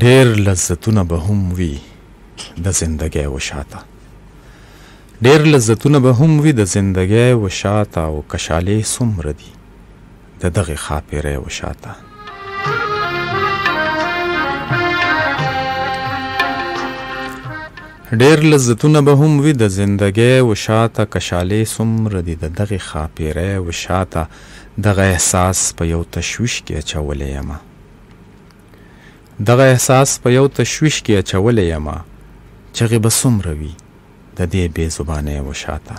ډېر لذتونه به هم وي د زندګۍ وشاته، ډېر لذتونه به هم وي د زندګۍ وشاته، او کشالې څومره دي د دغې ښاپېرۍ وشاته. ډېر لذتونه به هم وي د زندګۍ وشاته، کشالې څومره دي د دغې ښاپېرۍ وشاته. دغه احساس په یو تشویش کې اچولی یمه، دغه احساس په یو تشویش کې اچولی یمه، چغې به څومره وي د دې بې زبانۍ وشاته.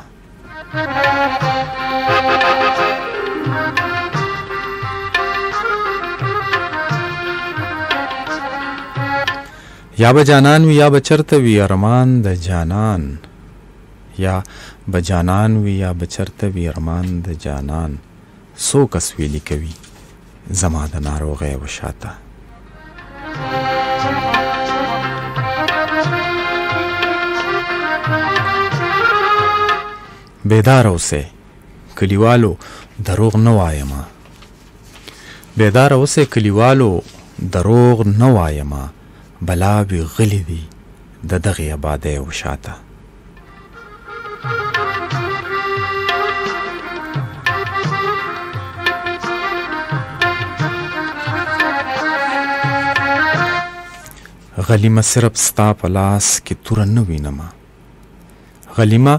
یا به جانان وي یا به چرته وي ارمان د جانان، یا به جانان وي یا به چرته وي ارمان د جانان. څو کس ویلي کوي زما د ناروغۍ وشاته. بیدار اوسئ کلیوالو دروغ نه وایمه، بیدار اوسئ کلیوالو دروغ نه وایمه، بلاوې غلي دي د دغې آبادۍ وشاته. غلیمه صرف ستا په لاس کې توره نه وینمه، غلیمه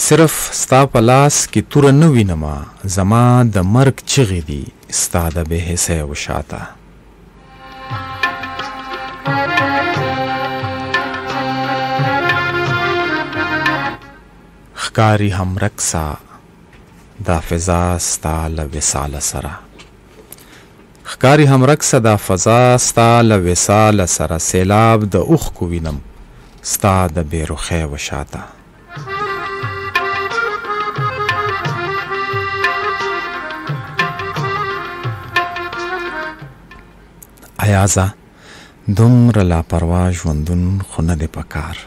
صرف ستا په لاس کې توره نه وینمه، زما د مرګ چغې دي ستا د بې حسۍ وشاته. ښکاري هم رقصه دا فضا ستا له وصاله سره، ښکاري هم رقصه دا فضا ستا له وصاله سره، سیلاب د اوښکو وینم ستا د بې رخۍ وشاته. ایازه دومره لاپروا ژوندون خو نه دی پکار،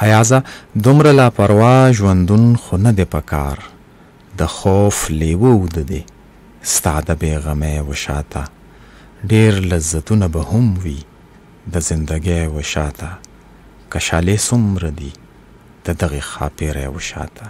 ایازه دومره لاپروا ژوندون خو نه دی پکار، د خوف لیوه اوده دی ستا د بېغمۍ وشاته. ډېر لذتونه به هم وي د زندګۍ وشاته، کشالې څومره دي د دغې ښاپېرۍ وشاته.